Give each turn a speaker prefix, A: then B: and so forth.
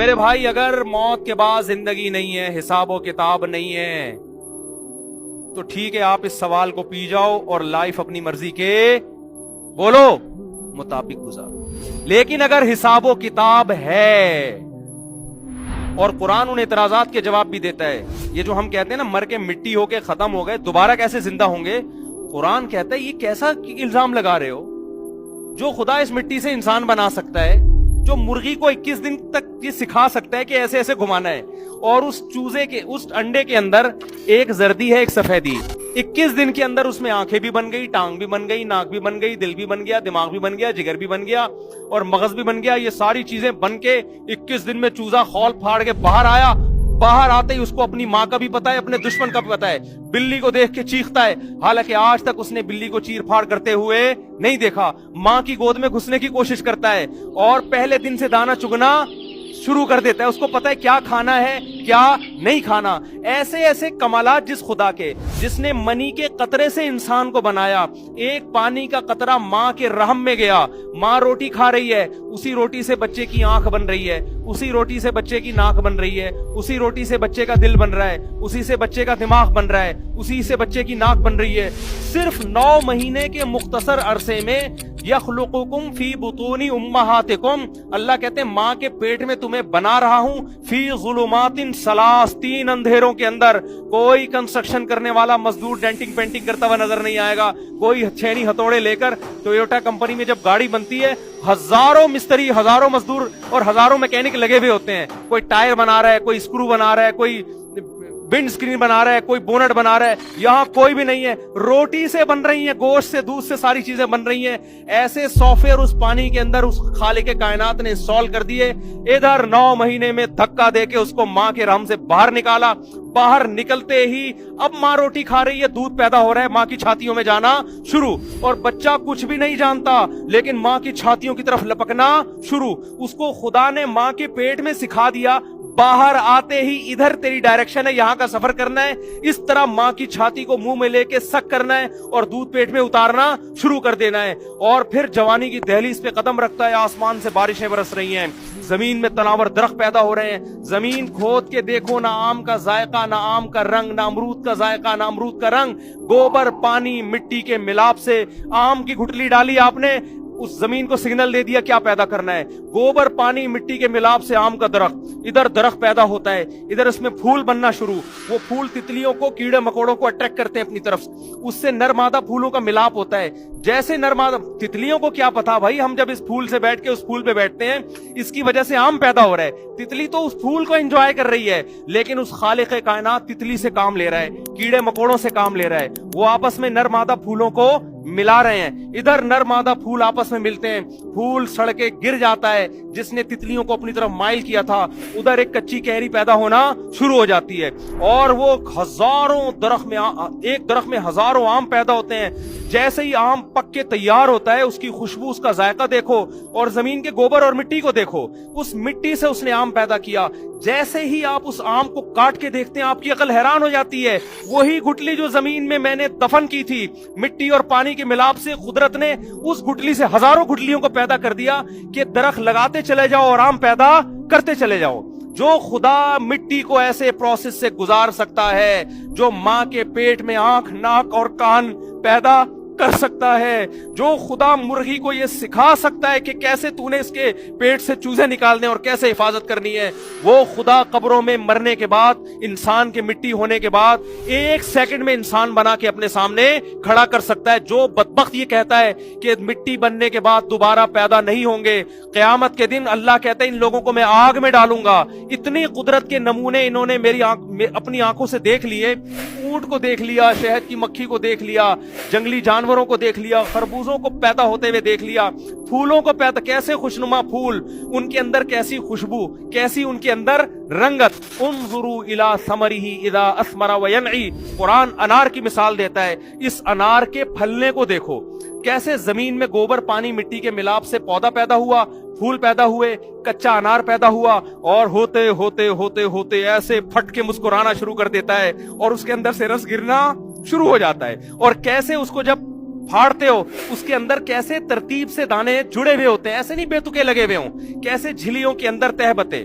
A: میرے بھائی اگر موت کے بعد زندگی نہیں ہے، حساب و کتاب نہیں ہے، تو ٹھیک ہے آپ اس سوال کو پی جاؤ اور لائف اپنی مرضی کے بولو مطابق گزارو. لیکن اگر حساب و کتاب ہے، اور قرآن ان اعتراضات کے جواب بھی دیتا ہے، یہ جو ہم کہتے ہیں نا مر کے مٹی ہو کے ختم ہو گئے دوبارہ کیسے زندہ ہوں گے، قرآن کہتا ہے یہ کیسا الزام لگا رہے ہو؟ جو خدا اس مٹی سے انسان بنا سکتا ہے، جو مرغی کو 21 دن تک یہ سکھا سکتا ہے کہ ایسے ایسے گھمانا ہے، اور اس چوزے کے اس انڈے کے اندر ایک زردی ہے ایک سفیدی، 21 دن کے اندر اس میں آنکھیں بھی بن گئی، ٹانگ بھی بن گئی، ناک بھی بن گئی، دل بھی بن گیا، دماغ بھی بن گیا، جگر بھی بن گیا اور مغز بھی بن گیا. یہ ساری چیزیں بن کے 21 دن میں چوزا خول پھاڑ کے باہر آیا. باہر آتے ہی اس کو اپنی ماں کا بھی پتا ہے، اپنے دشمن کا بھی پتا ہے. بلی کو دیکھ کے چیختا ہے، حالانکہ آج تک اس نے بلی کو چیر پھاڑ کرتے ہوئے نہیں دیکھا. ماں کی گود میں گھسنے کی کوشش کرتا ہے اور پہلے دن سے دانا چگنا شروع کر دیتا ہے. اس کو پتا ہے کیا کھانا ہے کیا نہیں کھانا. ایسے ایسے کمالات جس خدا کے، جس نے منی کے قطرے سے انسان کو بنایا. ایک پانی کا قطرہ ماں کے رحم میں گیا، ماں روٹی کھا رہی ہے، اسی روٹی سے بچے کی آنکھ بن رہی ہے، اسی روٹی سے بچے کی ناک بن رہی ہے، اسی روٹی سے بچے کا دل بن رہا ہے، اسی سے بچے کا دماغ بن رہا ہے، اسی سے بچے کی ناک بن رہی ہے. صرف 9 مہینے کے مختصر عرصے میں یخلقکم فی بطون امہاتکم، اللہ کہتے ہیں ماں کے پیٹ میں تمہیں بنا رہا ہوں، فی ظلمات ثلاث، 3 اندھیروں کے اندر. کوئی کنسٹرکشن کرنے والا مزدور ڈینٹنگ پینٹنگ کرتا ہوا نظر نہیں آئے گا. کوئی چھینی ہتھوڑے لے کر ٹویوٹا کمپنی میں جب گاڑی بنتی ہے، ہزاروں مستری، ہزاروں مزدور اور ہزاروں میکینک لگے ہوئے ہوتے ہیں. کوئی ٹائر بنا رہا ہے، کوئی اسکرو بنا رہا ہے، کوئی ونڈ سکرین بنا رہا ہے، کوئی بونٹ بنا رہا ہے. یہاں کوئی بھی نہیں ہے، روٹی سے بن رہی ہیں، گوشت سے، دودھ سے ساری چیزیں بن رہی ہیں. ایسے سافٹ ویئر اس پانی کے اندر اس خالق کائنات نے انسٹال کر دیے. ادھر 9 مہینے میں دھکا دے کے اس کو ماں کے رحم سے باہر نکالا. باہر نکلتے ہی اب ماں روٹی کھا رہی ہے، دودھ پیدا ہو رہا ہے، ماں کی چھاتیوں میں جانا شروع. اور بچہ کچھ بھی نہیں جانتا لیکن ماں کی چھاتیوں کی طرف لپکنا شروع. اس کو خدا نے ماں کے پیٹ میں سکھا دیا، باہر آتے ہی ادھر تیری ڈائریکشن ہے، یہاں کا سفر کرنا ہے. اس طرح ماں کی چھاتی کو منہ میں لے کے سک کرنا ہے اور دودھ پیٹ میں اتارنا شروع کر دینا ہے. اور پھر جوانی کی دہلیز پہ قدم رکھتا ہے. آسمان سے بارشیں برس رہی ہیں، زمین میں تناور درخت پیدا ہو رہے ہیں. زمین کھود کے دیکھو، نہ آم کا ذائقہ، نہ آم کا رنگ، نہ امرود کا ذائقہ، نہ امرود کا رنگ. گوبر پانی مٹی کے ملاپ سے آم کی گٹلی ڈالی آپ نے، اس زمین کو سگنل دے دیا کیا پیدا کرنا ہے. گوبر پانی مٹی کے ملاپ سے آم کا درخت، ادھر درخت پیدا ہوتا ہے، ادھر اس میں پھول بننا شروع. وہ پھول تتلیوں کو، کیڑے مکوڑوں کو اٹریکٹ کرتے ہیں اپنی طرف. اس سے نر مادہ پھولوں کا ملاپ ہوتا ہے. جیسے نر مادہ، تتلیوں کو کیا پتا بھائی، ہم جب اس پھول سے بیٹھ کے اس پھول پہ بیٹھتے ہیں اس کی وجہ سے آم پیدا ہو رہا ہے. تتلی تو اس پھول کو انجوائے کر رہی ہے، لیکن اس خالق کائنات تتلی سے کام لے رہا ہے، کیڑے مکوڑوں سے کام لے رہا ہے. وہ آپس میں نر مادہ پھولوں کو ملا رہے ہیں. ادھر نر مادہ پھول آپس میں ملتے ہیں، پھول سڑ کے گر جاتا ہے. جس نے تتلیوں کو اپنی طرف مائل کیا تھا، ادھر ایک کچی کیری پیدا ہونا شروع ہو جاتی ہے. اور وہ ہزاروں درخت میں، ایک درخت میں ہزاروں آم پیدا ہوتے ہیں. جیسے ہی آم پک کے تیار ہوتا ہے، اس کی خوشبو، اس کا ذائقہ دیکھو، اور زمین کے گوبر اور مٹی کو دیکھو. اس مٹی سے اس نے آم پیدا کیا. جیسے ہی آپ اس آم کو کاٹ کے دیکھتے ہیں آپ کی عقل حیران ہو جاتی ہے. وہی گٹلی جو زمین میں نے دفن کی تھی، مٹی اور پانی کے ملاپ سے قدرت نے اس گٹلی سے ہزاروں گٹلیوں کو پیدا کر دیا کہ درخت لگاتے چلے جاؤ اور آم پیدا کرتے چلے جاؤ. جو خدا مٹی کو ایسے پروسیس سے گزار سکتا ہے، جو ماں کے پیٹ میں آنکھ، ناک اور کان پیدا کر سکتا ہے، جو خدا مرغی کو یہ سکھا سکتا ہے کہ کیسے تو نے اس کے پیٹ سے چوزے نکالنے اور کیسے حفاظت کرنی ہے، وہ خدا قبروں میں مرنے کے بعد، انسان کے مٹی ہونے کے بعد 1 سیکنڈ میں انسان بنا کے اپنے سامنے کھڑا کر سکتا ہے. جو بدبخت یہ کہتا ہے کہ مٹی بننے کے بعد دوبارہ پیدا نہیں ہوں گے، قیامت کے دن اللہ کہتا ہے ان لوگوں کو میں آگ میں ڈالوں گا. اتنی قدرت کے نمونے انہوں نے اپنی آنکھوں سے دیکھ لیے. اونٹ کو دیکھ لیا، شہد کی مکھی کو دیکھ لیا، جنگلی جانوروں کو دیکھ لیا، خربوزوں کو پیدا ہوتے ہوئے دیکھ لیا، پھولوں کو پیدا، کیسے خوشنما پھول، ان کے اندر کیسی خوشبو، کیسی ان کے اندر رنگت. انظروا الی ثمرہ اذا اثمر وینعی. قرآن انار کی مثال دیتا ہے. اس انار کے پھلنے کو دیکھو، کیسے زمین میں گوبر پانی مٹی کے ملاپ سے پودا پیدا ہوا، پھول پیدا ہوئے، کچا انار پیدا ہوا، اور ہوتے ہوتے ہوتے ہوتے ایسے پھٹ کے مسکرانا شروع کر دیتا ہے اور اس کے اندر سے رس گرنا شروع ہو جاتا ہے. اور کیسے اس کو جب پھاڑتے ہو اس کے اندر کیسے ترتیب سے دانے جڑے ہوئے ہوتے ہیں، ایسے نہیں بے تکے لگے ہوئے ہوں، کیسے جھلیوں کے اندر تہبتے